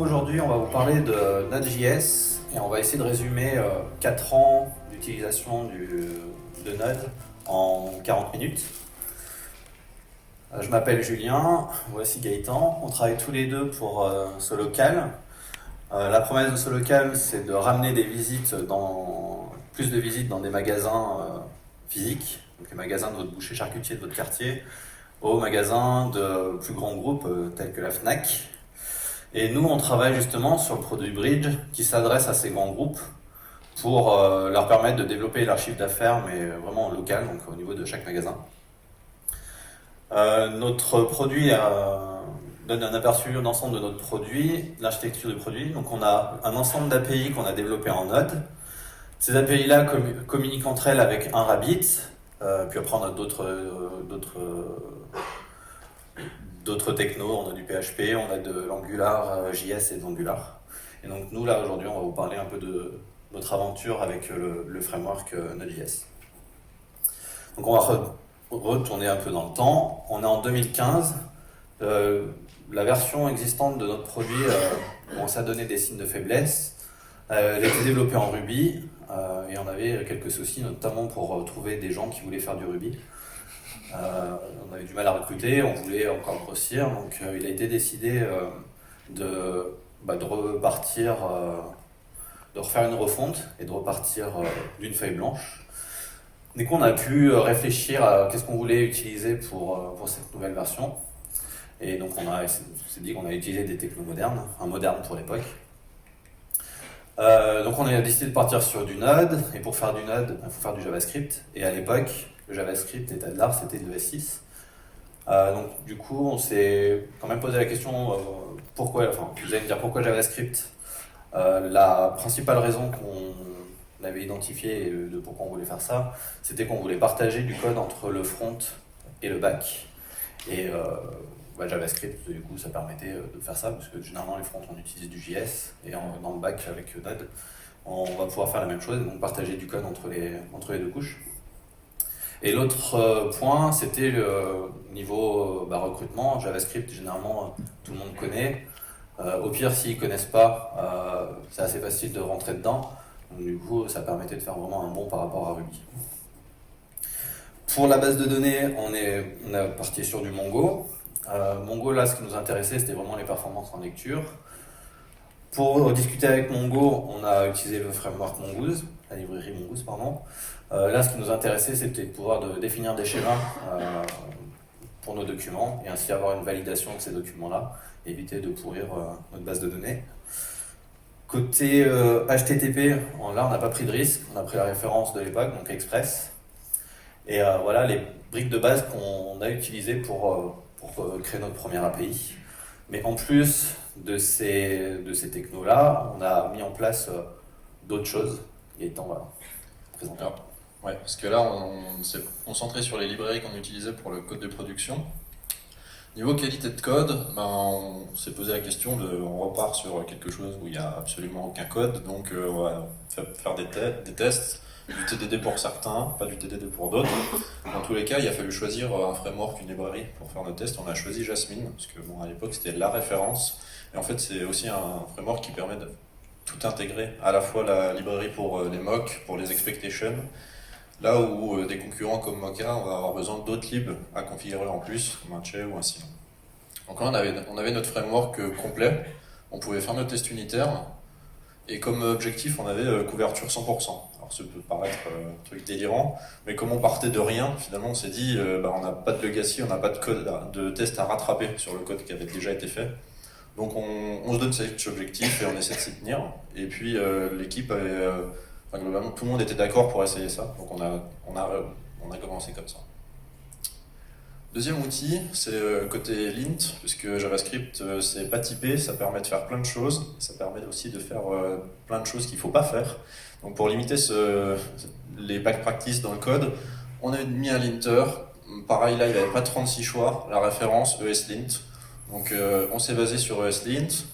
aujourd'hui, on va vous parler de Node.js et on va essayer de résumer 4 ans d'utilisation de Node en 40 minutes. Je m'appelle Julien, voici Gaëtan. On travaille tous les deux pour Solocal. La promesse de Solocal, c'est de ramener plus de visites dans des magasins physiques, donc les magasins de votre boucher charcutier de votre quartier, aux magasins de plus grands groupes tels que la Fnac. Et nous, on travaille justement sur le produit Bridge qui s'adresse à ces grands groupes pour leur permettre de développer leur chiffre d'affaires, mais vraiment local, donc au niveau de chaque magasin. Notre produit donne un aperçu d'ensemble de notre produit, l'architecture du produit. Donc on a un ensemble d'API qu'on a développé en Node. Ces API-là communiquent entre elles avec un Rabbit, puis après on a d'autres technos, on a du PHP, on a de l'Angular JS et de l'Angular. Et donc nous là aujourd'hui on va vous parler un peu de notre aventure avec le framework Node.js. Donc on va retourner un peu dans le temps. On est en 2015. La version existante de notre produit commence à donner des signes de faiblesse. Elle était développée en Ruby et on avait quelques soucis, notamment pour trouver des gens qui voulaient faire du Ruby. On avait du mal à recruter, on voulait encore grossir, donc il a été décidé de repartir, de refaire une refonte et de repartir d'une feuille blanche. Du coup, on a pu réfléchir à qu'est-ce qu'on voulait utiliser pour cette nouvelle version. Et donc, on s'est dit qu'on allait utiliser des technos modernes, modernes pour l'époque. Donc, on a décidé de partir sur du Node. Et pour faire du Node, il faut faire du JavaScript. Et à l'époque, le JavaScript, l'état de l'art, c'était de l'ES6. Donc, du coup, on s'est quand même posé la question vous allez me dire pourquoi JavaScript. La principale raison qu'on avait identifiée de pourquoi on voulait faire ça, c'était qu'on voulait partager du code entre le front et le back. Et JavaScript, du coup, ça permettait de faire ça, parce que généralement, les fronts, on utilise du JS, et dans le back, avec Node, on va pouvoir faire la même chose, donc partager du code entre les deux couches. Et l'autre point, c'était le niveau recrutement. JavaScript, généralement, tout le monde connaît. Au pire, s'ils ne connaissent pas, c'est assez facile de rentrer dedans. Donc, du coup, ça permettait de faire vraiment un bond par rapport à Ruby. Pour la base de données, on est parti sur du Mongo. Mongo, là, ce qui nous intéressait, c'était vraiment les performances en lecture. Pour discuter avec Mongo, on a utilisé le framework Mongoose, la librairie Mongoose, pardon. Là, ce qui nous intéressait, c'était de pouvoir définir des schémas pour nos documents et ainsi avoir une validation de ces documents-là et éviter de pourrir notre base de données. Côté HTTP, là, on n'a pas pris de risque. On a pris la référence de l'époque, donc Express. Et voilà les briques de base qu'on a utilisées pour créer notre première API. Mais en plus de ces technos-là, on a mis en place d'autres choses. Gaëtan va présenter. Ouais, parce que là, on s'est concentré sur les librairies qu'on utilisait pour le code de production. Niveau qualité de code, on s'est posé la question on repart sur quelque chose où il n'y a absolument aucun code, donc on va faire des tests, du TDD pour certains, pas du TDD pour d'autres. Dans tous les cas, il a fallu choisir un framework, une librairie pour faire nos tests. On a choisi Jasmine, parce que à l'époque c'était la référence, et en fait c'est aussi un framework qui permet de tout intégrer, à la fois la librairie pour les mocks, pour les expectations, là où des concurrents comme Mocha, on va avoir besoin d'autres libs à configurer en plus, comme un Che ou un Silo. Donc là, on avait notre framework complet, on pouvait faire nos tests unitaires, et comme objectif, on avait couverture 100%. Alors ça peut paraître un truc délirant, mais comme on partait de rien, finalement on s'est dit, on n'a pas de legacy, on n'a pas de code de test à rattraper sur le code qui avait déjà été fait. Donc on se donne cet objectif et on essaie de s'y tenir. Et puis l'équipe avait... globalement, tout le monde était d'accord pour essayer ça, donc on a commencé comme ça. Deuxième outil, c'est côté lint, puisque JavaScript c'est pas typé, ça permet de faire plein de choses, ça permet aussi de faire plein de choses qu'il ne faut pas faire. Donc pour limiter les back practices dans le code, on a mis un linter. Pareil, là il n'y avait pas 36 choix, la référence ESLint. Donc on s'est basé sur ESLint.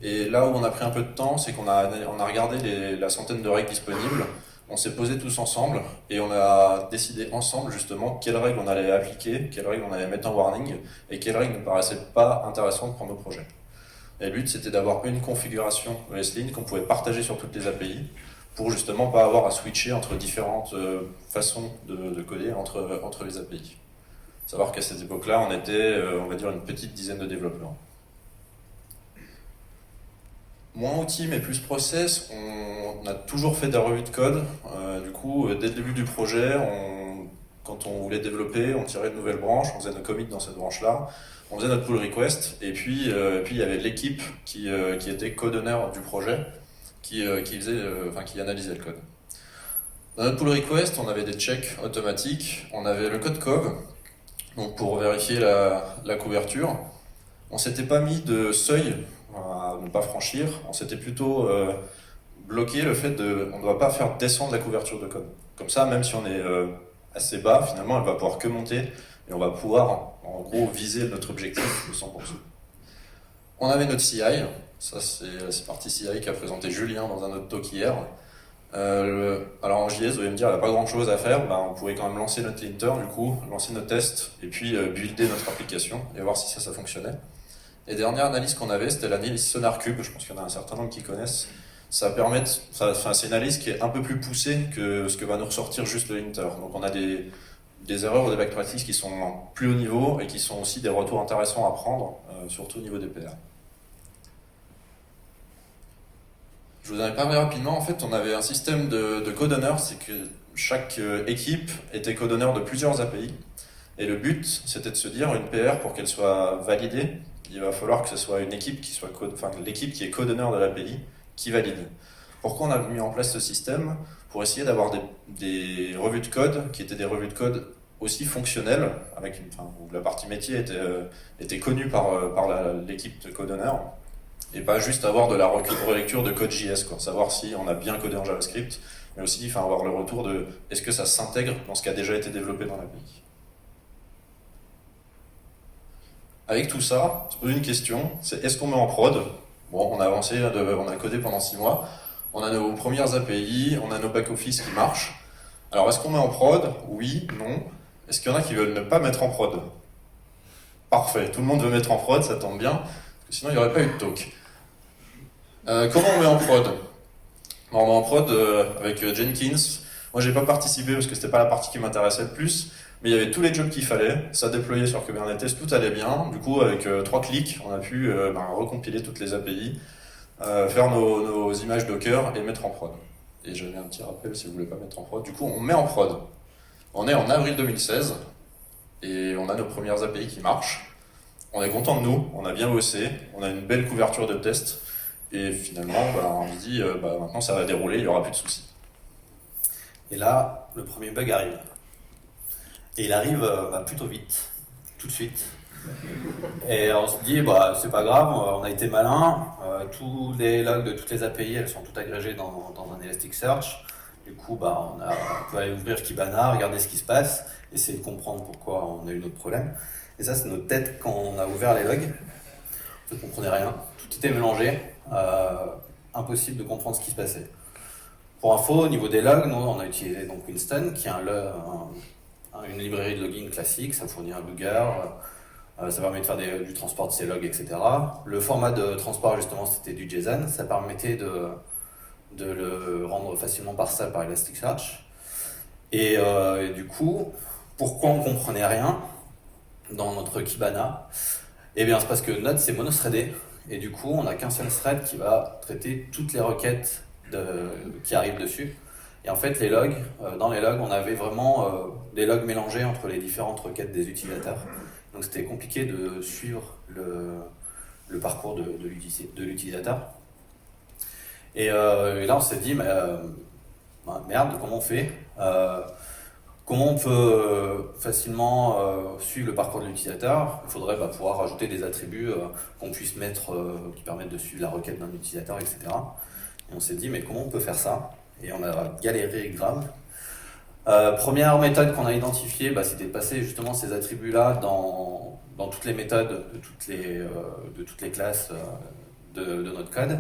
Et là où on a pris un peu de temps, c'est qu'on a regardé la centaine de règles disponibles, on s'est posé tous ensemble et on a décidé ensemble justement quelles règles on allait appliquer, quelles règles on allait mettre en warning et quelles règles ne paraissaient pas intéressantes pour nos projets. Et le but, c'était d'avoir une configuration ESLint qu'on pouvait partager sur toutes les API pour justement pas avoir à switcher entre différentes façons de coder entre les API. Savoir qu'à cette époque-là, on était, on va dire, une petite dizaine de développeurs. Moins outils, mais plus process, on a toujours fait des revues de code. Du coup, dès le début du projet, quand on voulait développer, on tirait de nouvelles branches, on faisait nos commits dans cette branche-là, on faisait notre pull request, et puis il y avait l'équipe qui était code-owner du projet, qui analysait le code. Dans notre pull request, on avait des checks automatiques, on avait le code cov, donc pour vérifier la couverture. On s'était pas mis de seuil à ne pas franchir, on s'était plutôt bloqué le fait on ne doit pas faire descendre la couverture de code. Comme ça, même si on est assez bas, finalement, elle va pouvoir que monter et on va pouvoir, en gros, viser notre objectif de 100%. On avait notre CI, ça c'est partie CI qu'a présenté Julien dans un autre talk hier. Alors en JS, vous allez me dire, il n'y a pas grand chose à faire, on pourrait quand même lancer notre linter, du coup, lancer nos tests et puis builder notre application et voir si ça fonctionnait. Et dernière analyse qu'on avait, c'était l'analyse SonarCube, je pense qu'il y en a un certain nombre qui connaissent. C'est une analyse qui est un peu plus poussée que ce que va nous ressortir juste le linter. Donc on a des erreurs ou des best practices qui sont plus haut niveau et qui sont aussi des retours intéressants à prendre, surtout au niveau des PR. Je vous en ai parlé rapidement, en fait on avait un système de code-owner, c'est que chaque équipe était code-owner de plusieurs API. Et le but, c'était de se dire, une PR, pour qu'elle soit validée, il va falloir que ce soit une équipe l'équipe qui est code-owner de l'API qui valide. Pourquoi on a mis en place ce système? Pour essayer d'avoir des revues de code qui étaient des revues de code aussi fonctionnelles, où la partie métier était connue par l'équipe de code-owner, et pas juste avoir de la relecture de code JS, savoir si on a bien codé en JavaScript, mais aussi avoir le retour de est-ce que ça s'intègre dans ce qui a déjà été développé dans l'API. Avec tout ça, se pose une question, c'est est-ce qu'on met en prod? Bon, on a avancé, on a codé pendant 6 mois, on a nos premières API, on a nos back-office qui marchent. Alors, est-ce qu'on met en prod? Oui, non. Est-ce qu'il y en a qui veulent ne pas mettre en prod? Parfait, tout le monde veut mettre en prod, ça tombe bien, parce que sinon il n'y aurait pas eu de talk. Comment on met en prod? On met en prod avec Jenkins. Moi, j'ai pas participé parce que c'était pas la partie qui m'intéressait le plus. Mais il y avait tous les jobs qu'il fallait, ça déployait sur Kubernetes, tout allait bien. Du coup, avec 3 clics, on a pu recompiler toutes les API, faire nos images Docker et mettre en prod. Et j'avais un petit rappel si vous voulez pas mettre en prod. Du coup, on met en prod. On est en avril 2016 et on a nos premières API qui marchent. On est content de nous, on a bien bossé, on a une belle couverture de tests et finalement, on se dit maintenant ça va dérouler, il n'y aura plus de soucis. Et là, le premier bug arrive. Et il arrive plutôt vite, tout de suite. Et on se dit, c'est pas grave, on a été malin. Tous les logs de toutes les API, elles sont toutes agrégées dans un Elasticsearch. Du coup, on peut aller ouvrir Kibana, regarder ce qui se passe, essayer de comprendre pourquoi on a eu notre problème. Et ça, c'est notre tête quand on a ouvert les logs. En fait, on ne comprenait rien. Tout était mélangé. Impossible de comprendre ce qui se passait. Pour info, au niveau des logs, nous, on a utilisé donc Winston, qui est une librairie de logging classique. Ça fournit un logger, ça permet de faire du transport de ces logs, etc. Le format de transport, justement, c'était du JSON. Ça permettait de le rendre facilement parsable par Elasticsearch. Et du coup, pourquoi on ne comprenait rien dans notre Kibana? Eh bien, c'est parce que Node, c'est monothreadé. Et du coup, on n'a qu'un seul thread qui va traiter toutes les requêtes qui arrivent dessus. Et en fait, les logs, dans les logs, on avait vraiment des logs mélangés entre les différentes requêtes des utilisateurs. Donc c'était compliqué de suivre le parcours de l'utilisateur. Et là, on s'est dit, merde, comment on fait? Comment on peut facilement suivre le parcours de l'utilisateur? Il faudrait pouvoir rajouter des attributs qu'on puisse mettre, qui permettent de suivre la requête d'un utilisateur, etc. Et on s'est dit, mais comment on peut faire ça? Et on a galéré grave. Première méthode qu'on a identifiée, c'était de passer justement ces attributs-là dans toutes les méthodes de toutes les classes de notre code.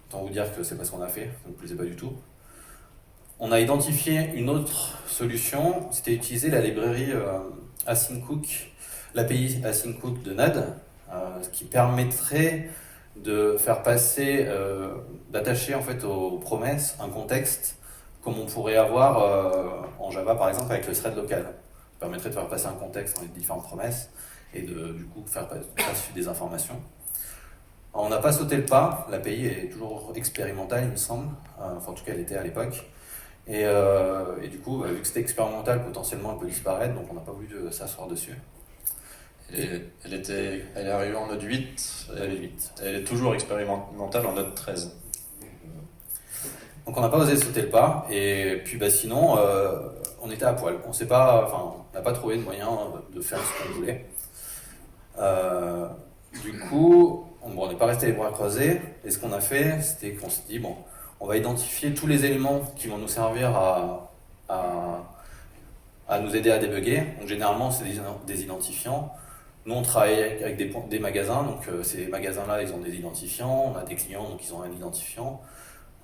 Autant vous dire que c'est pas ce qu'on a fait, ça ne nous plaisait pas du tout. On a identifié une autre solution, c'était utiliser la librairie AsyncHook, l'API AsyncHook de Node, ce qui permettrait de faire passer, d'attacher en fait aux promesses un contexte comme on pourrait avoir en Java par exemple avec le thread local. Ça permettrait de faire passer un contexte dans les différentes promesses et de du coup faire passer des informations. Alors, on n'a pas sauté le pas, l'API est toujours expérimentale il me semble, enfin en tout cas elle était à l'époque. Et du coup, vu que c'était expérimental, potentiellement elle peut disparaître, donc on n'a pas voulu s'asseoir dessus. Elle est arrivée en Node 8, Elle est vite. elle est toujours expérimentale en Node 13. Donc on n'a pas osé sauter le pas, et puis sinon, on était à poil. On n'a pas trouvé de moyen de faire ce qu'on voulait. Du coup, on n'est pas resté les bras croisés, et ce qu'on a fait, c'était qu'on s'est dit, bon, on va identifier tous les éléments qui vont nous servir à nous aider à débugger. Donc généralement, c'est des identifiants. Nous, on travaille avec des magasins, donc ces magasins-là, ils ont des identifiants. On a des clients, donc ils ont un identifiant.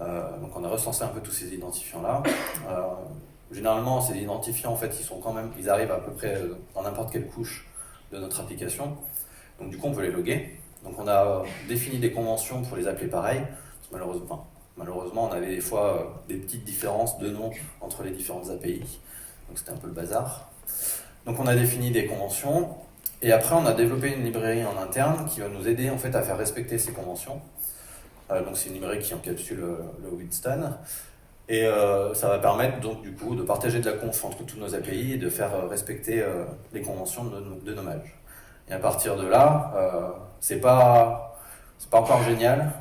Donc on a recensé un peu tous ces identifiants-là. Généralement, ces identifiants, en fait, ils arrivent à peu près dans n'importe quelle couche de notre application. Donc du coup, on peut les loguer. Donc on a défini des conventions pour les appeler pareil. Malheureusement, on avait des fois des petites différences de nom entre les différentes API. Donc c'était un peu le bazar. Donc on a défini des conventions. Et après, on a développé une librairie en interne qui va nous aider en fait à faire respecter ces conventions. Donc c'est une librairie qui encapsule le Winston. Et ça va permettre donc du coup de partager de la conf entre toutes nos API et de faire respecter les conventions de nommage. Et à partir de là, c'est pas encore génial.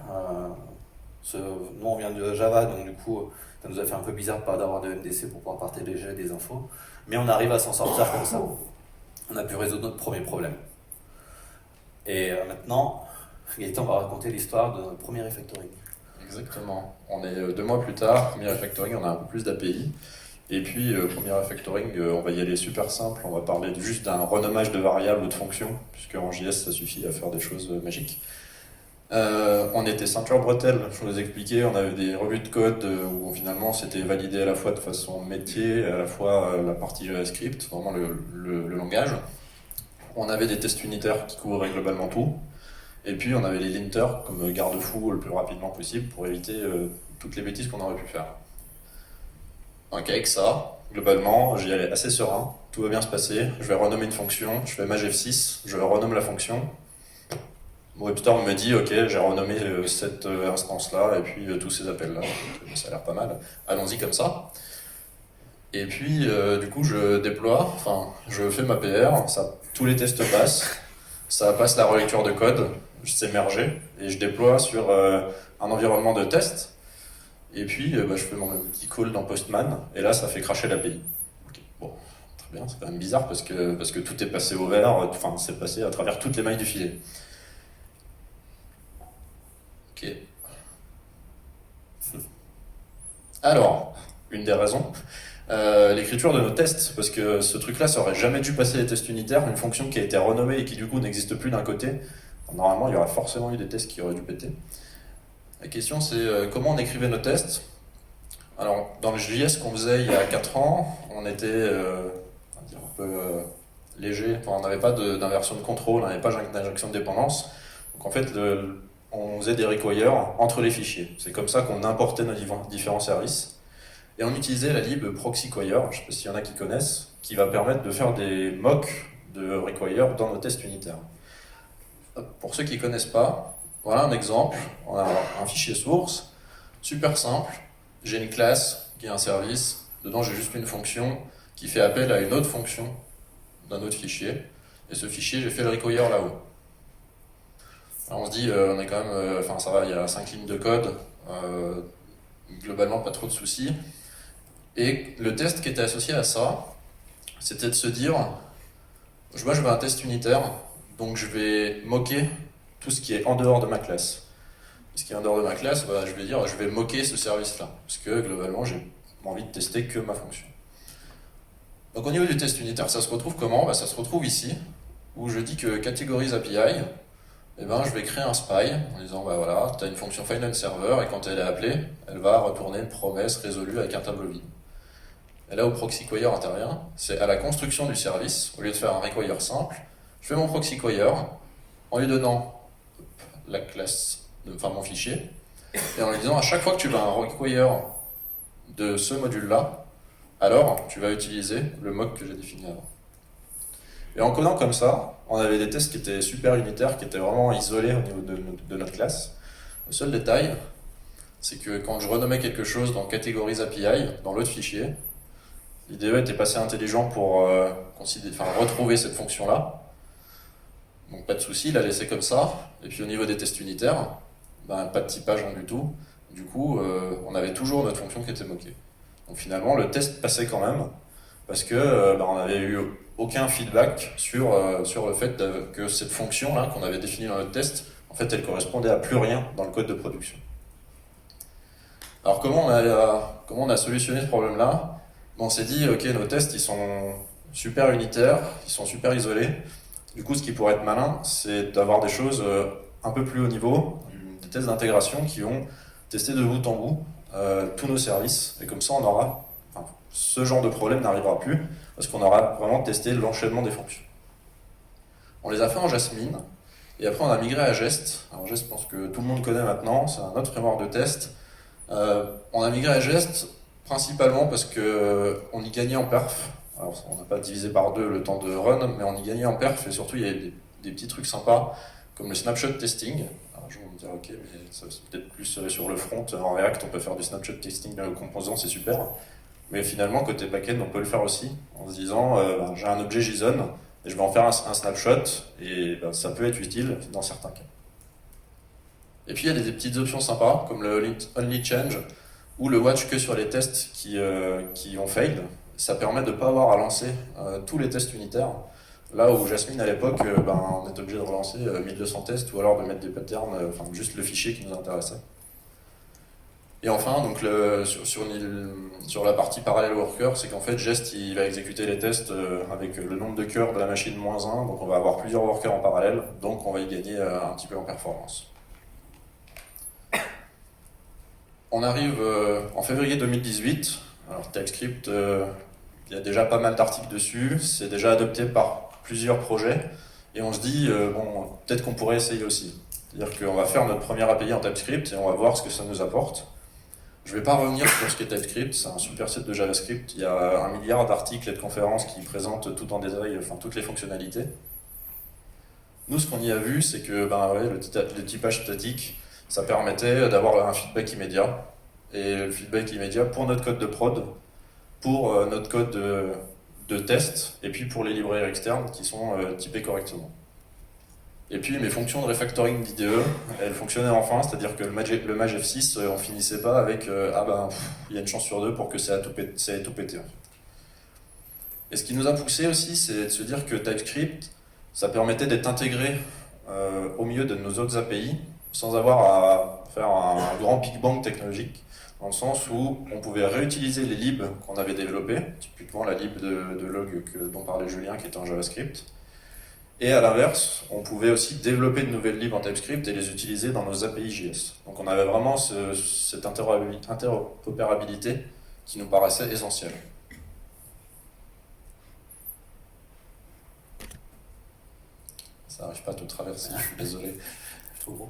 Nous on vient de Java, donc du coup ça nous a fait un peu bizarre de pas d'avoir de MDC pour pouvoir partager des infos. Mais on arrive à s'en sortir comme ça. On a pu résoudre notre premier problème. Et maintenant, Gaëtan va raconter l'histoire de notre premier refactoring. Exactement. On est 2 mois plus tard, premier refactoring, on a un peu plus d'API. Et puis, premier refactoring, on va y aller super simple. On va parler juste d'un renommage de variables ou de fonctions, puisque en JS, ça suffit à faire des choses magiques. On était ceinture bretelle, je vous ai expliqué, on avait des revues de code où finalement c'était validé à la fois de façon métier, à la fois la partie JavaScript, vraiment le langage. On avait des tests unitaires qui couvraient globalement tout. Et puis on avait les linters comme garde-fou le plus rapidement possible pour éviter toutes les bêtises qu'on aurait pu faire. Donc avec ça, globalement, j'y allais assez serein, tout va bien se passer, je vais renommer une fonction, je fais Maj F6, je renomme la fonction. Mon WebStorm me dit ok, j'ai renommé cette instance-là et puis tous ces appels-là, donc, ça a l'air pas mal, allons-y comme ça. Et puis du coup je déploie, je fais ma PR, tous les tests passent, ça passe la relecture de code, c'est mergé et je déploie sur un environnement de test. Et puis je fais mon petit call dans Postman et là ça fait cracher l'API. Okay. Bon, très bien, c'est quand même bizarre parce que tout est passé au vert, c'est passé à travers toutes les mailles du filet. Ok. Alors, une des raisons, l'écriture de nos tests, parce que ce truc-là, ça aurait jamais dû passer les tests unitaires, une fonction qui a été renommée et qui du coup n'existe plus d'un côté. Normalement, il y aurait forcément eu des tests qui auraient dû péter. La question, c'est comment on écrivait nos tests. Alors, dans le JS qu'on faisait il y a 4 ans, on était un peu léger, on n'avait pas d'inversion de contrôle, on n'avait pas d'injection de dépendance. Donc en fait, on faisait des requires entre les fichiers. C'est comme ça qu'on importait nos différents services. Et on utilisait la lib proxyquire, je ne sais pas s'il y en a qui connaissent, qui va permettre de faire des mocks de require dans nos tests unitaires. Pour ceux qui ne connaissent pas, voilà un exemple. On a un fichier source, super simple. J'ai une classe qui est un service. Dedans, j'ai juste une fonction qui fait appel à une autre fonction d'un autre fichier. Et ce fichier, j'ai fait le require là-haut. Alors on se dit, on est quand même, ça va, il y a 5 lignes de code, globalement pas trop de soucis. Et le test qui était associé à ça, c'était de se dire, je veux un test unitaire, donc je vais moquer tout ce qui est en dehors de ma classe. Et ce qui est en dehors de ma classe, je vais dire, je vais moquer ce service-là, parce que globalement, j'ai envie de tester que ma fonction. Donc au niveau du test unitaire, ça se retrouve comment ? Ça se retrouve ici, où je dis que catégorise API, je vais créer un spy en disant voilà, tu as une fonction find and server et quand elle est appelée, elle va retourner une promesse résolue avec un tableau vide. Et là où proxyquire intervient, c'est à la construction du service, au lieu de faire un require simple, je fais mon proxyquire en lui donnant la classe enfin mon fichier, et en lui disant à chaque fois que tu vas un require de ce module-là, alors tu vas utiliser le mock que j'ai défini avant. Et en codant comme ça, on avait des tests qui étaient super unitaires, qui étaient vraiment isolés au niveau de notre classe. Le seul détail, c'est que quand je renommais quelque chose dans Categories API, dans l'autre fichier, l'IDE était pas assez intelligent pour retrouver cette fonction-là. Donc pas de souci, il l'a laissé comme ça. Et puis au niveau des tests unitaires, pas de typage du tout. Du coup, on avait toujours notre fonction qui était moquée. Donc finalement, le test passait quand même, parce que on n'avait eu aucun feedback sur le fait que cette fonction-là qu'on avait définie dans notre test, en fait, elle correspondait à plus rien dans le code de production. Alors comment on a solutionné ce problème-là? On s'est dit, ok, nos tests, ils sont super unitaires, ils sont super isolés. Du coup, ce qui pourrait être malin, c'est d'avoir des choses un peu plus haut niveau, des tests d'intégration qui vont tester de bout en bout tous nos services. Et comme ça, ce genre de problème n'arrivera plus, parce qu'on aura vraiment testé l'enchaînement des fonctions. On les a fait en Jasmine, et après on a migré à Jest. Alors Jest, je pense que tout le monde connaît maintenant, c'est un autre framework de test. On a migré à Jest principalement parce qu'on y gagnait en perf. Alors on n'a pas divisé par 2 le temps de run, mais on y gagnait en perf, et surtout il y avait des petits trucs sympas, comme le snapshot testing. Alors je vais me dire, ok, mais ça c'est peut-être plus sur le front. En React, on peut faire du snapshot testing composant, c'est super. Mais finalement, côté backend, on peut le faire aussi, en se disant, j'ai un objet JSON, et je vais en faire un snapshot, et ça peut être utile dans certains cas. Et puis il y a des petites options sympas, comme le only change, ou le watch que sur les tests qui ont failed. Ça permet de ne pas avoir à lancer tous les tests unitaires. Là où Jasmine, à l'époque, on était obligé de relancer 1200 tests, ou alors de mettre des patterns, juste le fichier qui nous intéressait. Et enfin, donc sur la partie parallèle worker, c'est qu'en fait, Jest il va exécuter les tests avec le nombre de cœurs de la machine -1, donc on va avoir plusieurs workers en parallèle, donc on va y gagner un petit peu en performance. On arrive en février 2018. Alors TypeScript, il y a déjà pas mal d'articles dessus, c'est déjà adopté par plusieurs projets, et on se dit, peut-être qu'on pourrait essayer aussi. C'est-à-dire qu'on va faire notre première API en TypeScript et on va voir ce que ça nous apporte. Je ne vais pas revenir sur ce qu'est TypeScript, c'est un super set de JavaScript. Il y a 1 milliard d'articles et de conférences qui présentent tout en détail, toutes les fonctionnalités. Nous, ce qu'on y a vu, c'est que le typage statique, ça permettait d'avoir un feedback immédiat. Et le feedback immédiat pour notre code de prod, pour notre code de test, et puis pour les librairies externes qui sont typées correctement. Et puis mes fonctions de refactoring d'IDE, elles fonctionnaient enfin, c'est-à-dire que le Maj F6, on finissait pas avec il y a une chance sur 2 pour que ça ait tout pété. En fait. Et ce qui nous a poussé aussi, c'est de se dire que TypeScript, ça permettait d'être intégré au milieu de nos autres API, sans avoir à faire un grand Big Bang technologique, dans le sens où on pouvait réutiliser les libs qu'on avait développés, typiquement la lib de log dont parlait Julien, qui était en JavaScript. Et à l'inverse, on pouvait aussi développer de nouvelles libs en TypeScript et les utiliser dans nos API JS. Donc on avait vraiment cette interopérabilité qui nous paraissait essentielle. Ça n'arrive pas à tout traverser, je suis désolé. Trop gros.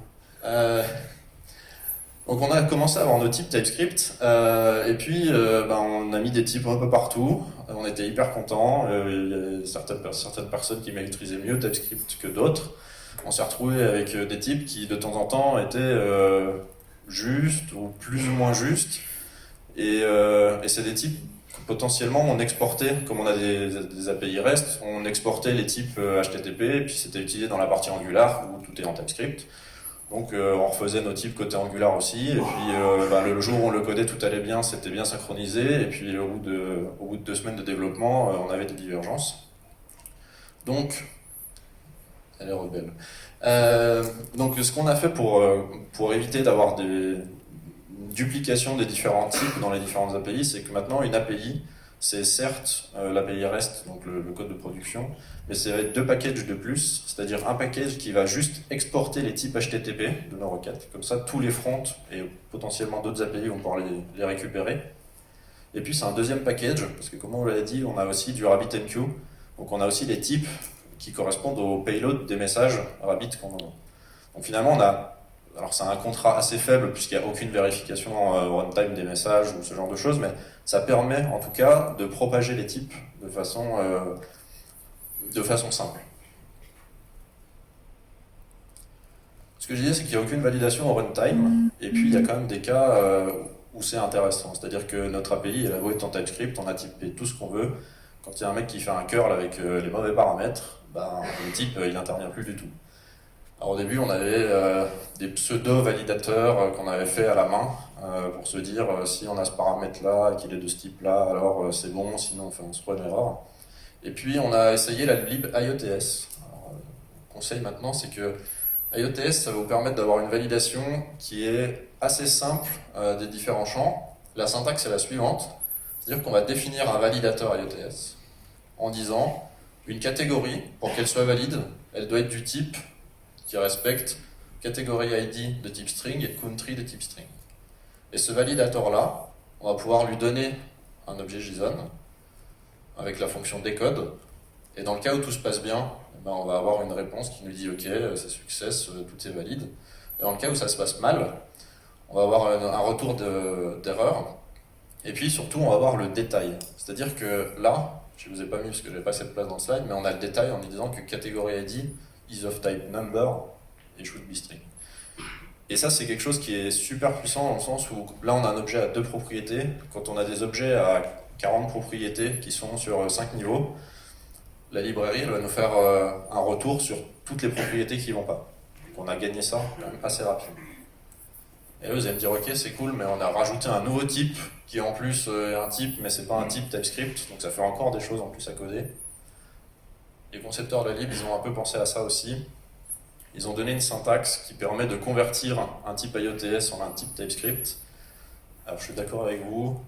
Donc on a commencé à avoir nos types TypeScript, et puis on a mis des types un peu partout. On était hyper contents. Il y a certaines personnes qui maîtrisaient mieux TypeScript que d'autres. On s'est retrouvé avec des types qui de temps en temps étaient justes ou plus ou moins justes. Et c'est des types que potentiellement on exportait, comme on a des API REST, on exportait les types HTTP, et puis c'était utilisé dans la partie Angular où tout est en TypeScript. Donc on refaisait nos types côté Angular aussi, et puis le jour où on le codait, tout allait bien, c'était bien synchronisé, et puis au bout de 2 semaines de développement, on avait des divergences. Donc, elle est rebelle. Donc ce qu'on a fait pour éviter d'avoir des duplications des différents types dans les différentes API, c'est que maintenant une API, c'est certes l'API REST, donc le code de production, mais c'est avec 2 packages de plus, c'est-à-dire un package qui va juste exporter les types HTTP de nos requêtes, comme ça tous les fronts et potentiellement d'autres API vont pouvoir les récupérer. Et puis c'est un deuxième package, parce que comme on l'a dit, on a aussi du RabbitMQ, donc on a aussi les types qui correspondent au payload des messages Rabbit qu'on envoie. Donc finalement on a alors c'est un contrat assez faible puisqu'il n'y a aucune vérification runtime des messages ou ce genre de choses, mais ça permet en tout cas de propager les types de façon simple. Ce que je disais, c'est qu'il n'y a aucune validation en runtime, et puis il y a quand même des cas où c'est intéressant. C'est-à-dire que notre API, elle a beau être en TypeScript, on a typé tout ce qu'on veut. Quand il y a un mec qui fait un curl avec les mauvais paramètres, le type, il n'intervient plus du tout. Alors au début, on avait des pseudo-validateurs qu'on avait fait à la main pour se dire si on a ce paramètre-là et qu'il est de ce type-là, alors c'est bon, sinon on se prend une erreur. Et puis on a essayé la lib IOTS. Alors, le conseil maintenant, c'est que IOTS, ça va vous permettre d'avoir une validation qui est assez simple des différents champs. La syntaxe est la suivante, c'est-à-dire qu'on va définir un validateur IOTS en disant une catégorie, pour qu'elle soit valide, elle doit être du type qui respecte catégorie ID de type string et country de type string. Et ce validateur-là, on va pouvoir lui donner un objet JSON avec la fonction decode, et dans le cas où tout se passe bien, on va avoir une réponse qui nous dit ok, c'est success, tout est valide. Et dans le cas où ça se passe mal, on va avoir un retour d'erreur. Et puis surtout, on va avoir le détail. C'est-à-dire que là, je ne vous ai pas mis parce que je n'avais pas cette place dans le slide, mais on a le détail en disant que category ID is of type number et should be string. Et ça, c'est quelque chose qui est super puissant dans le sens où là, on a un objet à 2 propriétés. Quand on a des objets à 40 propriétés qui sont sur 5 niveaux, la librairie elle va nous faire un retour sur toutes les propriétés qui ne vont pas. Donc on a gagné ça quand même assez rapidement. Et là vous allez me dire ok c'est cool mais on a rajouté un nouveau type qui est en plus un type mais c'est pas un type TypeScript donc ça fait encore des choses en plus à coder. Les concepteurs de la lib ils ont un peu pensé à ça aussi. Ils ont donné une syntaxe qui permet de convertir un type IOTS en un type TypeScript. Alors je suis d'accord avec vous,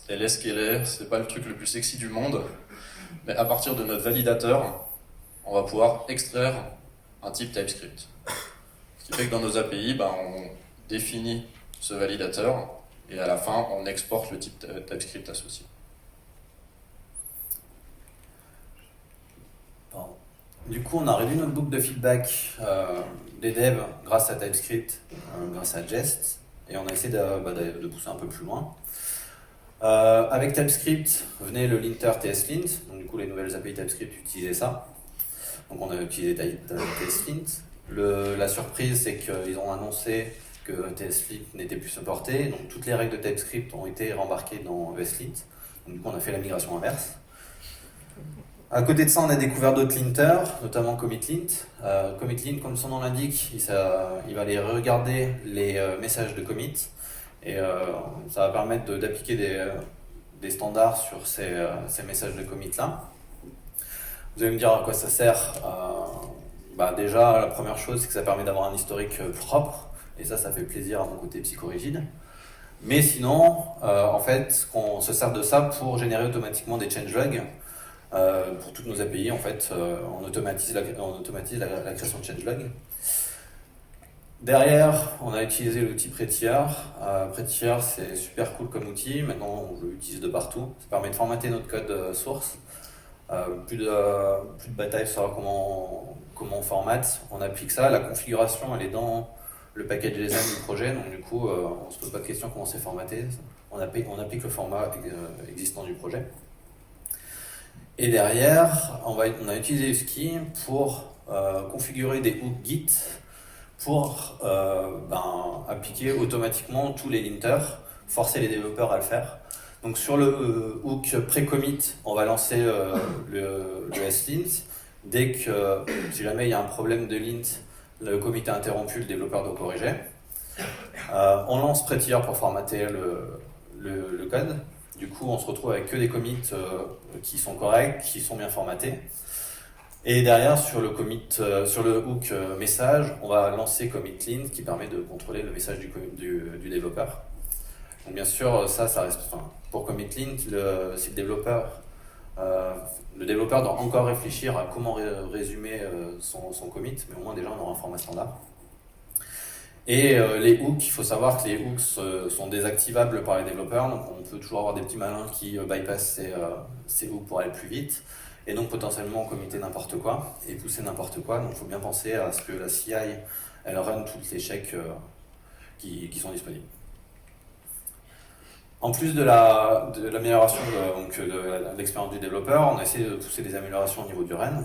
elle est ce qu'elle est, c'est pas le truc le plus sexy du monde. Mais à partir de notre validateur, on va pouvoir extraire un type TypeScript. Ce qui fait que dans nos API, on définit ce validateur et à la fin, on exporte le type TypeScript associé. Du coup, on a réduit notre boucle de feedback des devs grâce à TypeScript, grâce à Jest, et on a essayé de pousser un peu plus loin. Avec TypeScript, venait le linter tslint, donc du coup les nouvelles API TypeScript utilisaient ça. Donc on a utilisé tslint. La surprise c'est qu'ils ont annoncé que tslint n'était plus supporté, donc toutes les règles de TypeScript ont été rembarquées dans ESLint. Donc du coup on a fait la migration inverse. À côté de ça, on a découvert d'autres linters, notamment commitlint. Commitlint, comme son nom l'indique, il va aller regarder les messages de commit. Et ça va permettre d'appliquer des standards sur ces messages de commit là. Vous allez me dire à quoi ça sert. Déjà, la première chose, c'est que ça permet d'avoir un historique propre. Et ça fait plaisir à mon côté psychorigide. Mais sinon, en fait, on se sert de ça pour générer automatiquement des changelogs. Pour toutes nos API, en fait, on automatise la création de changelog. Derrière, on a utilisé l'outil Prettier. Prettier, c'est super cool comme outil. Maintenant, on l'utilise de partout. Ça permet de formater notre code source. Plus de bataille sur comment on formate. On applique ça. La configuration, elle est dans le package design du projet. Donc, du coup, on ne se pose pas de question comment c'est formaté. On applique le format existant du projet. Et derrière, on a utilisé Husky pour configurer des hooks Git pour appliquer automatiquement tous les linters, forcer les développeurs à le faire. Donc sur le hook pré-commit, on va lancer le slint. Dès que, si jamais il y a un problème de lint, le commit est interrompu, le développeur doit corriger. On lance Prettier pour formater le code. Du coup, on se retrouve avec que des commits qui sont corrects, qui sont bien formatés. Et derrière, sur le hook message, on va lancer commitlint qui permet de contrôler le message du développeur. Donc bien sûr, ça reste. Pour commitlint, si le développeur doit encore réfléchir à comment résumer son commit, mais au moins déjà on aura un format standard. Et les hooks, il faut savoir que les hooks sont désactivables par les développeurs, donc on peut toujours avoir des petits malins qui bypassent ces hooks pour aller plus vite. et donc potentiellement committer n'importe quoi et pousser n'importe quoi. Donc il faut bien penser à ce que la CI, elle run tous les checks qui sont disponibles. En plus de l'amélioration de l'expérience du développeur, on a essayé de pousser des améliorations au niveau du run.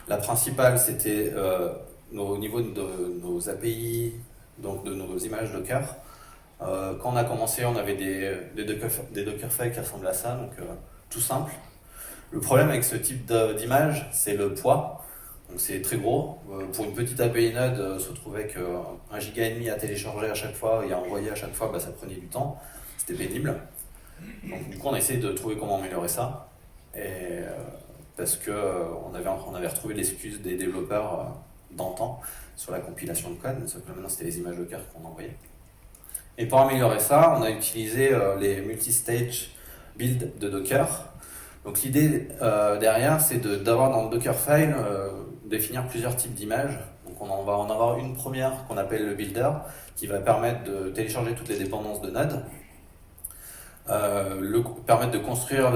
La principale, c'était au niveau de nos API, donc de nos images Docker. Quand on a commencé, on avait des Dockerfiles qui ressemblaient à ça, donc tout simple. Le problème avec ce type d'image, c'est le poids. Donc c'est très gros. Pour une petite API Node, se retrouver avec 1,5 giga à télécharger à chaque fois et à envoyer à chaque fois, ça prenait du temps. C'était pénible. Donc du coup, on a essayé de trouver comment améliorer ça. Et, parce qu'on avait retrouvé l'excuse des développeurs d'antan sur la compilation de code, sauf que maintenant c'était les images Docker qu'on envoyait. Et pour améliorer ça, on a utilisé les multi-stage build de Docker. Donc l'idée derrière, c'est d'avoir dans le Dockerfile définir plusieurs types d'images. Donc on va en avoir une première qu'on appelle le builder, qui va permettre de télécharger toutes les dépendances de Node, permettre de construire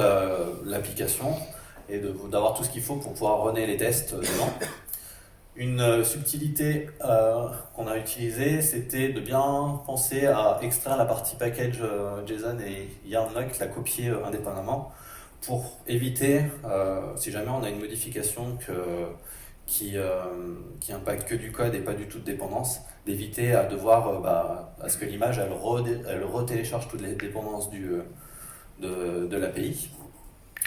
l'application et d'avoir tout ce qu'il faut pour pouvoir runner les tests dedans. Une subtilité qu'on a utilisée, c'était de bien penser à extraire la partie package JSON et yarn-lock, la copier indépendamment, pour éviter, si jamais on a une modification qui impacte que du code et pas du tout de dépendance, d'éviter à devoir à ce que l'image elle retélécharge toutes les dépendances de l'API.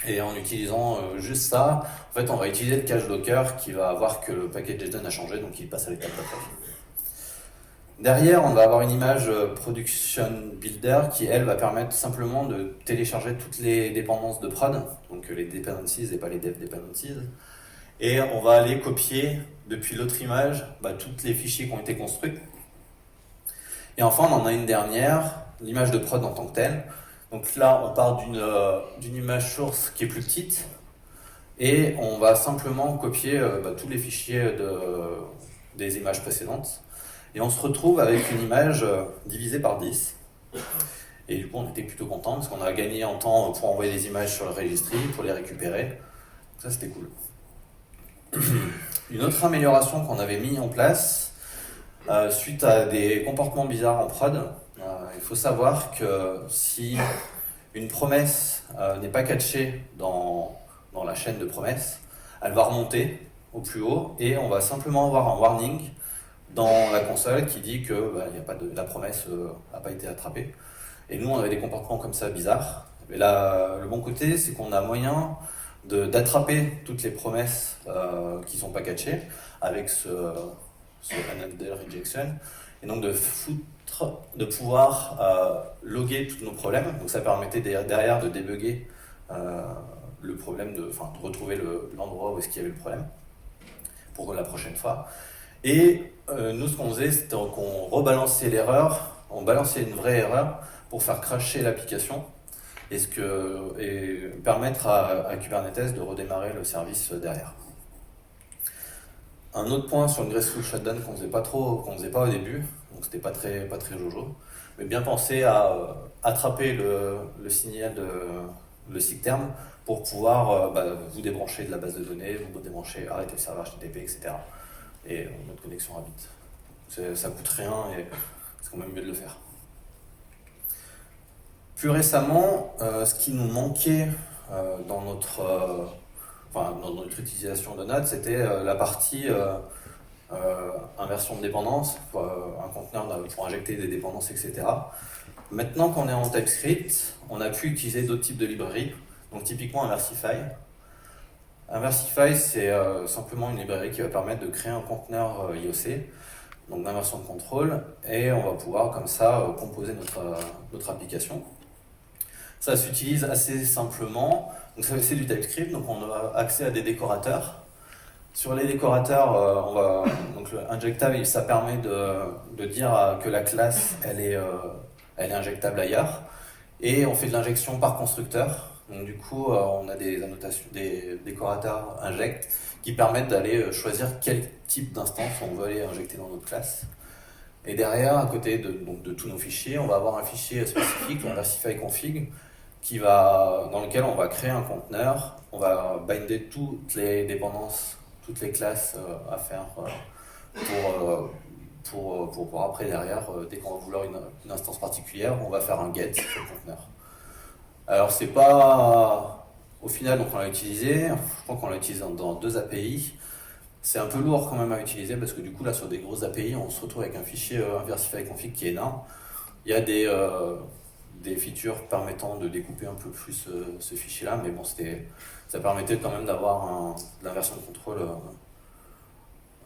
Et en utilisant juste ça, en fait, on va utiliser le cache Docker qui va voir que le package JSON a changé, donc il passe à l'étape d'après. Derrière, on va avoir une image Production Builder qui, elle, va permettre simplement de télécharger toutes les dépendances de prod, donc les dependencies et pas les dev dependencies. Et on va aller copier depuis l'autre image tous les fichiers qui ont été construits. Et enfin, on en a une dernière, l'image de prod en tant que telle. Donc là, on part d'une image source qui est plus petite et on va simplement copier tous les fichiers des images précédentes. Et on se retrouve avec une image divisée par 10. Et du coup, on était plutôt content parce qu'on a gagné en temps pour envoyer des images sur le registry, pour les récupérer. Donc ça, c'était cool. Une autre amélioration qu'on avait mis en place suite à des comportements bizarres en prod, il faut savoir que si une promesse n'est pas catchée dans la chaîne de promesses, elle va remonter au plus haut et on va simplement avoir un warning dans la console qui dit que la promesse n'a pas été attrapée. Et nous, on avait des comportements comme ça bizarres. Mais là, le bon côté, c'est qu'on a moyen d'attraper toutes les promesses qui ne sont pas catchées avec ce another rejection, et donc de pouvoir loguer tous nos problèmes. Donc ça permettait derrière de débugger le problème, de retrouver l'endroit où est-ce qu'il y avait le problème pour la prochaine fois. Et nous, ce qu'on faisait, c'était qu'on rebalançait l'erreur, on balançait une vraie erreur pour faire crasher l'application et permettre à Kubernetes de redémarrer le service derrière. Un autre point sur le graceful shutdown qu'on faisait pas au début, donc c'était pas très jojo, mais bien penser à attraper le signal le SIG-term pour pouvoir vous débrancher de la base de données, vous débrancher, arrêter le serveur HTTP, etc. Et notre connexion rapide. Ça coûte rien et c'est quand même mieux de le faire. Plus récemment, ce qui nous manquait dans notre utilisation de Node, c'était la partie inversion de dépendance, un conteneur pour injecter des dépendances, etc. Maintenant qu'on est en TypeScript, on a pu utiliser d'autres types de librairies, donc typiquement Inversify. Inversify, c'est simplement une librairie qui va permettre de créer un conteneur IOC, donc d'inversion de contrôle, et on va pouvoir comme ça composer notre application. Ça s'utilise assez simplement, donc c'est du TypeScript, donc on a accès à des décorateurs. Sur les décorateurs, donc le injectable, ça permet de dire que la classe elle est injectable ailleurs, et on fait de l'injection par constructeur. Donc du coup, on a des annotations, des décorateurs inject qui permettent d'aller choisir quel type d'instance on veut aller injecter dans notre classe. Et derrière, à côté de tous nos fichiers, on va avoir un fichier spécifique, Inversify config, dans lequel on va créer un conteneur, on va binder toutes les dépendances, toutes les classes à faire pour après derrière, dès qu'on va vouloir une instance particulière, on va faire un get sur le conteneur. Alors c'est pas... Au final, donc on l'a utilisé, je crois qu'on l'a utilisé dans 2 API. C'est un peu lourd quand même à utiliser parce que du coup là sur des grosses API, on se retrouve avec un fichier inversify config qui est énorme. Il y a des features permettant de découper un peu plus ce fichier-là, mais bon, ça permettait quand même d'avoir de l'inversion de contrôle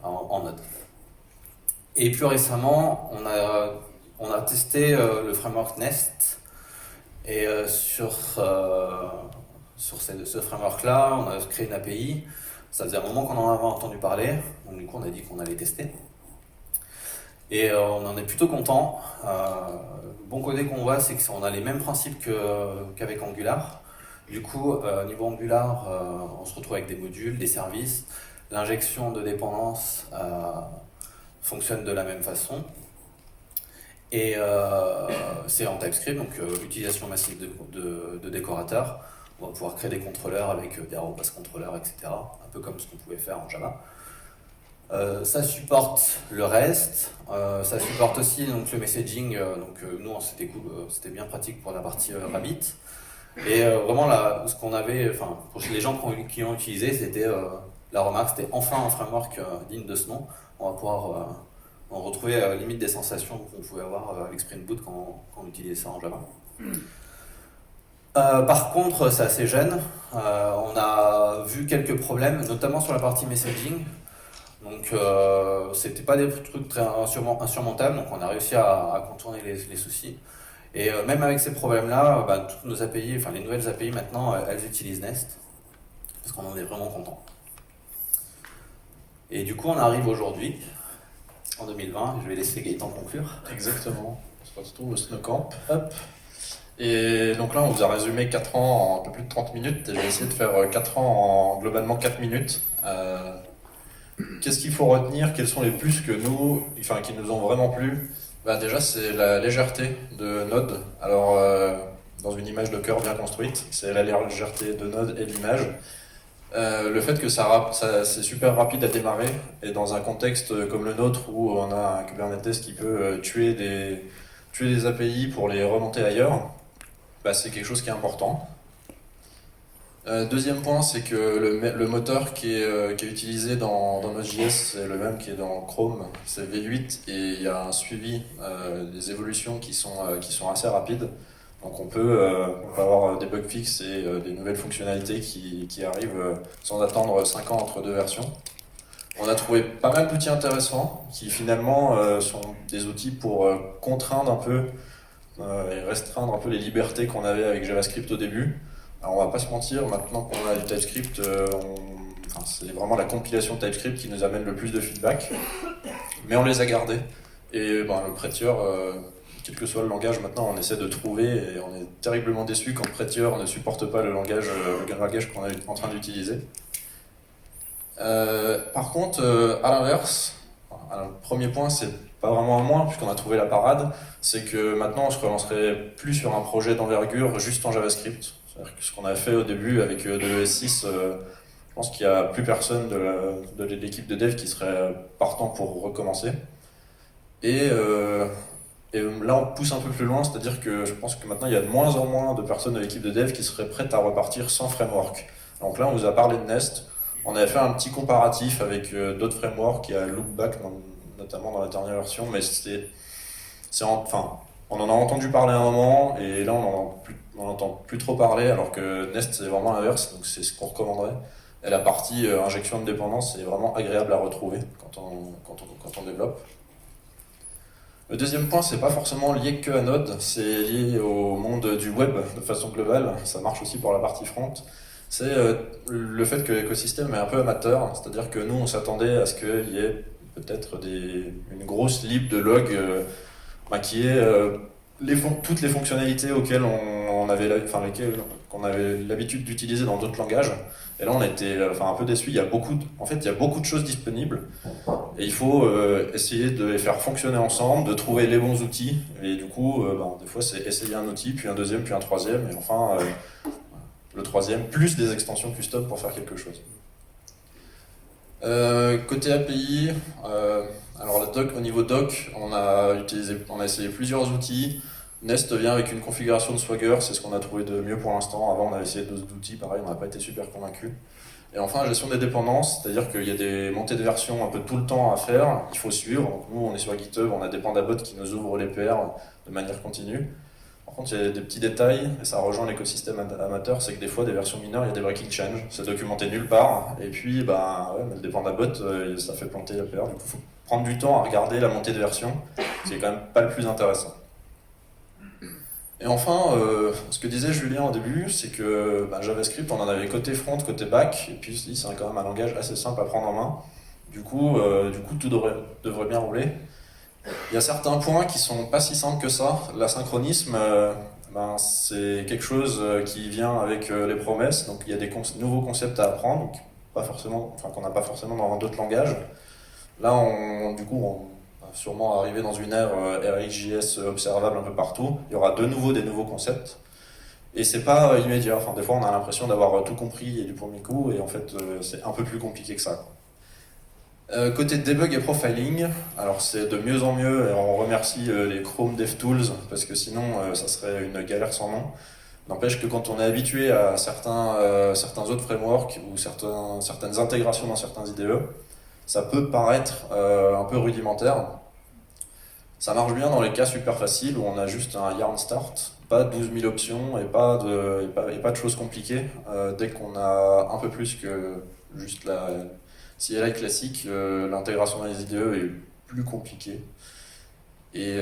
en Node. Et plus récemment, on a testé le framework Nest, et sur ce framework-là, on a créé une API. Ça faisait un moment qu'on en avait entendu parler, donc du coup on a dit qu'on allait tester. Et on en est plutôt content. Le bon côté qu'on voit, c'est qu'on a les mêmes principes qu'avec Angular. Du coup, niveau Angular, on se retrouve avec des modules, des services. L'injection de dépendance fonctionne de la même façon. Et c'est en TypeScript, donc utilisation massive de décorateurs. On va pouvoir créer des contrôleurs avec des arrobas contrôleurs, etc. Un peu comme ce qu'on pouvait faire en Java. Ça supporte le REST, ça supporte aussi donc, le messaging, nous c'était cool, c'était bien pratique pour la partie Rabbit. Et vraiment là, ce qu'on avait, enfin pour les gens qui l'ont utilisé, c'était la remarque, c'était enfin un framework digne de ce nom. On va pouvoir on retrouvait limite des sensations qu'on pouvait avoir avec Spring Boot quand on utilisait ça en Java. Par contre, c'est assez jeune. On a vu quelques problèmes, notamment sur la partie messaging. Donc, c'était pas des trucs très insurmontables, donc on a réussi à contourner les soucis. Et même avec ces problèmes-là, toutes nos API, enfin les nouvelles API maintenant, elles utilisent Nest, parce qu'on en est vraiment content. Et du coup, on arrive aujourd'hui, en 2020, je vais laisser Gaëtan conclure. Exactement, on se retrouve au Snowcamp. Hop. Et donc là, on vous a résumé 4 ans en un peu plus de 30 minutes, et j'ai essayé de faire 4 ans en globalement 4 minutes. Qu'est-ce qu'il faut retenir? Quels sont les plus que qui nous ont vraiment plu? Déjà, c'est la légèreté de Node. Alors, dans une image Docker bien construite, c'est la légèreté de Node et de l'image. Le fait que c'est super rapide à démarrer, et dans un contexte comme le nôtre où on a un Kubernetes qui peut tuer des API pour les remonter ailleurs, c'est quelque chose qui est important. Deuxième point, c'est que le moteur qui est utilisé dans Node.js, c'est le même qui est dans Chrome, c'est V8, et il y a un suivi des évolutions qui sont assez rapides. Donc on peut avoir des bug fixes et des nouvelles fonctionnalités qui arrivent sans attendre 5 ans entre 2 versions. On a trouvé pas mal d'outils intéressants qui finalement sont des outils pour contraindre un peu et restreindre un peu les libertés qu'on avait avec JavaScript au début. Alors on va pas se mentir, maintenant qu'on a du TypeScript, c'est vraiment la compilation TypeScript qui nous amène le plus de feedback, mais on les a gardés. Et le Prettier, quel que soit le langage, maintenant on essaie de trouver, et on est terriblement déçu quand Prettier ne supporte pas le langage qu'on est en train d'utiliser. Par contre, à l'inverse, le premier point, c'est pas vraiment un moins, puisqu'on a trouvé la parade, c'est que maintenant on se relancerait plus sur un projet d'envergure juste en JavaScript. C'est-à-dire que ce qu'on a fait au début avec de l'ES6, je pense qu'il n'y a plus personne de l'équipe de dev qui serait partant pour recommencer. Et là, on pousse un peu plus loin, c'est-à-dire que je pense que maintenant, il y a de moins en moins de personnes de l'équipe de dev qui seraient prêtes à repartir sans framework. Donc là, on vous a parlé de Nest. On avait fait un petit comparatif avec d'autres frameworks. Il y a Loopback, notamment dans la dernière version, mais on en a entendu parler à un moment, et là, on n'entend plus trop parler, alors que Nest, c'est vraiment l'inverse, donc c'est ce qu'on recommanderait. Et la partie injection de dépendance, c'est vraiment agréable à retrouver quand on développe. Le deuxième point, c'est pas forcément lié que à Node, c'est lié au monde du web de façon globale. Ça marche aussi pour la partie front. C'est le fait que l'écosystème est un peu amateur, c'est-à-dire que nous, on s'attendait à ce qu'il y ait peut-être une grosse lib de log qui est toutes les fonctionnalités auxquelles qu'on avait l'habitude d'utiliser dans d'autres langages. Et là, on était un peu déçus. Il y a beaucoup de choses disponibles, Et il faut essayer de les faire fonctionner ensemble, de trouver les bons outils. Et du coup, des fois, c'est essayer un outil, puis un deuxième, puis un troisième, et enfin, le troisième, plus des extensions custom pour faire quelque chose. Côté API, alors la doc, au niveau doc, on a essayé plusieurs outils. Nest vient avec une configuration de Swagger, c'est ce qu'on a trouvé de mieux pour l'instant. Avant, on avait essayé d'autres outils, pareil, on n'a pas été super convaincus. Et enfin, la gestion des dépendances, c'est-à-dire qu'il y a des montées de version un peu tout le temps à faire, il faut suivre. Donc nous, on est sur GitHub, on a des Pandabot qui nous ouvrent les PR de manière continue. Par contre, il y a des petits détails, et ça rejoint l'écosystème amateur, c'est que des fois, des versions mineures, il y a des breaking change, c'est documenté nulle part, et puis le Dépendabot, ça fait planter la PR. Du coup, il faut prendre du temps à regarder la montée de version, c'est quand même pas le plus intéressant. Et enfin, ce que disait Julien au début, c'est que JavaScript, on en avait côté front, côté back, et puis c'est quand même un langage assez simple à prendre en main. Du coup tout devrait bien rouler. Il y a certains points qui sont pas si simples que ça. L'asynchronisme, c'est quelque chose qui vient avec les promesses, donc il y a des nouveaux concepts à apprendre, qu'on n'a pas forcément dans d'autres langages. Là, on va sûrement arriver dans une ère RxJS observable un peu partout. Il y aura des nouveaux concepts. Et c'est pas immédiat. Enfin, des fois, on a l'impression d'avoir tout compris et du premier coup, et en fait, c'est un peu plus compliqué que ça. Côté debug et profiling, alors c'est de mieux en mieux, et on remercie les Chrome DevTools, parce que sinon, ça serait une galère sans nom. N'empêche que quand on est habitué à certains autres frameworks ou certaines intégrations dans certains IDE, ça peut paraître un peu rudimentaire. Ça marche bien dans les cas super faciles où on a juste un yarn start, pas 12 000 options et pas de choses compliquées. Dès qu'on a un peu plus que juste la CLI classique, l'intégration dans les IDE est plus compliquée. Et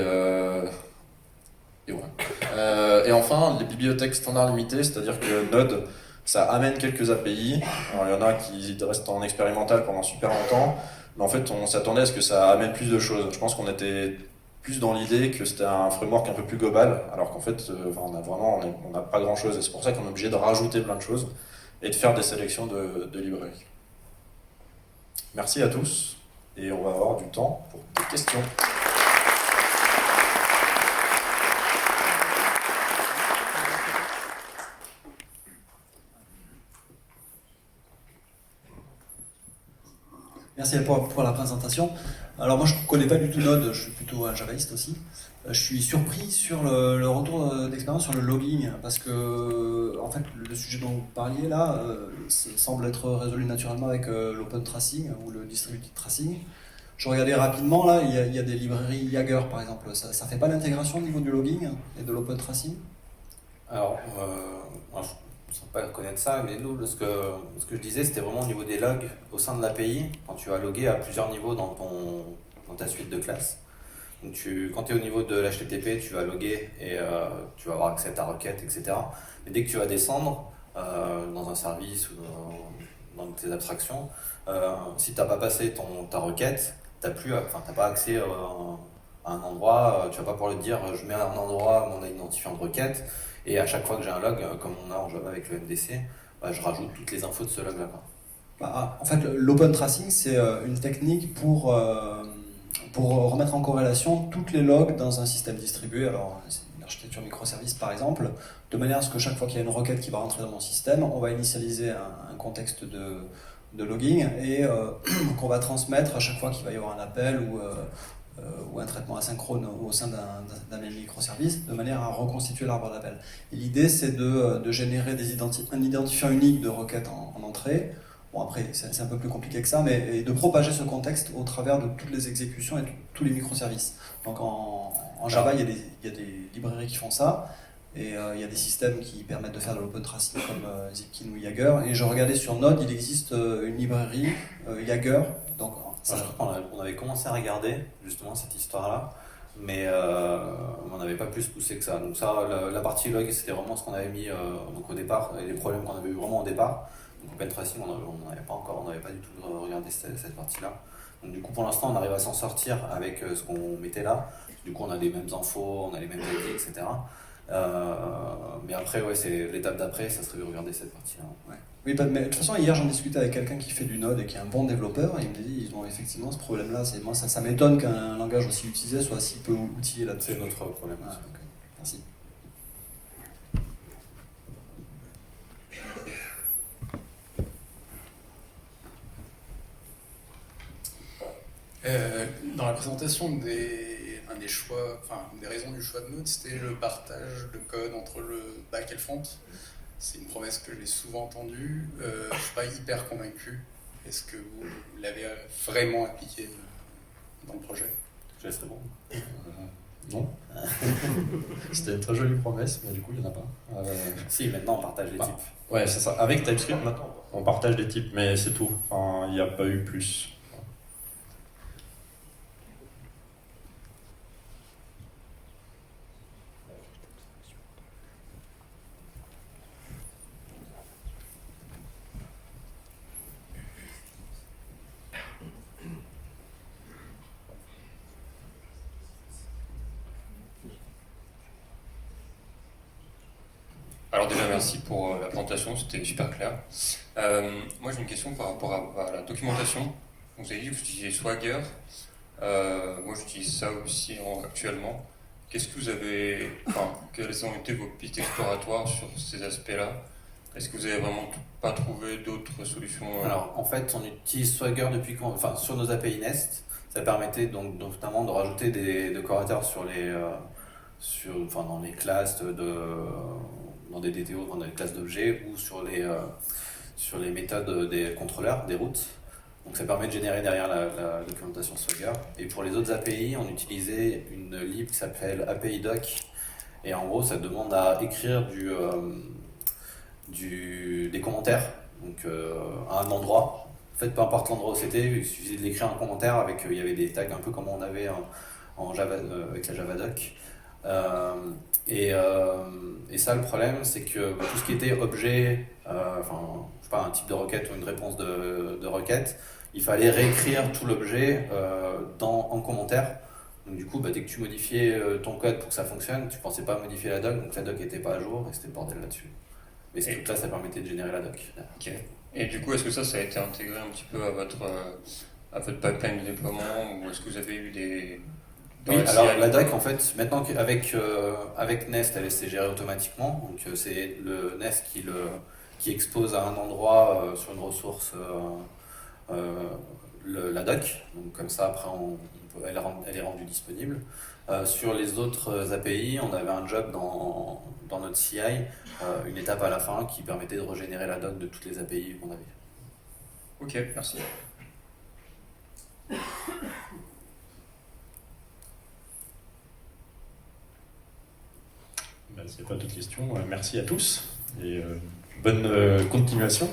enfin, les bibliothèques standards limitées, c'est-à-dire que Node, ça amène quelques API. Alors, il y en a qui restent en expérimental pendant super longtemps, mais en fait, on s'attendait à ce que ça amène plus de choses. Je pense qu'on était plus dans l'idée que c'était un framework un peu plus global, alors qu'en fait, on n'a pas grand-chose, et c'est pour ça qu'on est obligé de rajouter plein de choses et de faire des sélections de librairies. Merci à tous, et on va avoir du temps pour des questions. Merci pour la présentation. Alors moi je ne connais pas du tout Node, je suis plutôt un javaïste aussi. Je suis surpris sur le retour d'expérience sur le logging, parce que en fait le sujet dont vous parliez là semble être résolu naturellement avec l'open tracing ou le distributed tracing. Je regardais rapidement là, il y a des librairies Jaeger par exemple, ça ne fait pas l'intégration au niveau du logging et de l'open tracing? Alors, moi, je ne sais pas connaître ça, mais nous, ce que je disais, c'était vraiment au niveau des logs au sein de l'API, quand tu vas loguer à plusieurs niveaux dans ta suite de classes. Donc quand tu es au niveau de l'HTTP, tu vas loguer et tu vas avoir accès à ta requête, etc. Mais dès que tu vas descendre dans un service ou dans tes abstractions, si tu n'as pas passé ta requête, tu n'as pas accès à un endroit, tu vas pas pouvoir le dire, je mets à un endroit mon identifiant de requête, et à chaque fois que j'ai un log, comme on a en Java avec le MDC, je rajoute toutes les infos de ce log-là. En fait, l'open tracing, c'est une technique pour remettre en corrélation toutes les logs dans un système distribué. Alors, c'est une architecture microservice par exemple, de manière à ce que chaque fois qu'il y a une requête qui va rentrer dans mon système, on va initialiser un contexte de logging et qu'on va transmettre à chaque fois qu'il va y avoir un appel ou un traitement asynchrone au sein d'un même microservice, de manière à reconstituer l'arbre d'appel. Et l'idée, c'est de générer un identifiant unique de requête en entrée. Bon, après, c'est un peu plus compliqué que ça, mais de propager ce contexte au travers de toutes les exécutions et tous les microservices. Donc en Java, il y a des librairies qui font ça, et il y a des systèmes qui permettent de faire de l'open tracing comme Zipkin ou Jaeger. Et je regardais sur Node, il existe une librairie Jaeger. Donc, on avait commencé à regarder justement cette histoire-là, mais on n'avait pas plus poussé que ça. Donc ça, la partie log, c'était vraiment ce qu'on avait mis donc au départ, et les problèmes qu'on avait eu vraiment au départ. Donc Open Tracing, on n'avait pas du tout regardé cette partie-là. Donc du coup, pour l'instant, on arrive à s'en sortir avec ce qu'on mettait là. Du coup, on a les mêmes infos, on a les mêmes ID, etc. Mais après, ouais, c'est l'étape d'après, ça serait de regarder cette partie-là. Ouais. Oui, mais de toute façon, hier j'en discutais avec quelqu'un qui fait du Node et qui est un bon développeur, et il me dit ils ont effectivement ce problème-là. Moi, ça m'étonne qu'un langage aussi utilisé soit si peu outillé là-dessus. C'est notre problème. Ah, ok. Merci. Dans la présentation un des choix, enfin une des raisons du choix de Node, c'était le partage de code entre le back et le front. C'est une promesse que j'ai souvent entendue. Je ne suis pas hyper convaincu. Est-ce que vous l'avez vraiment appliqué dans le projet? Je laisserai bon. Non. C'était une très jolie promesse, mais du coup, il n'y en a pas. Si, maintenant on partage les Bah, types. Ouais, c'est ça. Avec TypeScript, maintenant, on partage des types, mais c'est tout. Enfin, il n'y a pas eu plus. Alors déjà, merci pour la présentation, c'était super clair. Moi, j'ai une question par rapport à la documentation. Vous avez dit que vous utilisez Swagger. Moi, j'utilise ça aussi actuellement. Qu'est-ce que vous avez, quelles ont été vos pistes exploratoires sur ces aspects-là? Est-ce que vous avez vraiment pas trouvé d'autres solutions? Alors, en fait, on utilise Swagger depuis enfin, sur nos API Nest. Ça permettait donc notamment de rajouter des décorateurs sur enfin, dans les classes dans des DTO, dans des classes d'objets ou sur les méthodes des contrôleurs, des routes. Donc ça permet de générer derrière la documentation Swagger. Et pour les autres API, on utilisait une lib qui s'appelle API Doc. Et en gros, ça demande à écrire des commentaires donc, à un endroit. En fait, peu importe l'endroit où c'était, il suffisait de l'écrire un commentaire avec, il y avait des tags un peu comme on avait en Java, avec la Javadoc. Et ça, le problème, c'est que tout ce qui était objet, enfin, je sais pas, un type de requête ou une réponse de requête, il fallait réécrire tout l'objet en commentaire. Donc du coup, dès que tu modifiais ton code pour que ça fonctionne, tu pensais pas modifier la doc, donc la doc n'était pas à jour et c'était le bordel là-dessus. Mais ce truc-là, ça permettait de générer la doc. Ok. Et du coup, est-ce que ça a été intégré un petit peu à votre pipeline de déploiement, ou est-ce que vous avez eu des... Oui, alors la doc, en fait, maintenant avec Nest, elle s'est gérée automatiquement. Donc c'est le Nest qui expose à un endroit sur une ressource la doc. Donc comme ça, après, elle est rendue disponible. Sur les autres API, on avait un job dans notre CI, une étape à la fin qui permettait de régénérer la doc de toutes les API qu'on avait. Ok, merci. S'il n'y a pas d'autres questions, merci à tous et bonne continuation.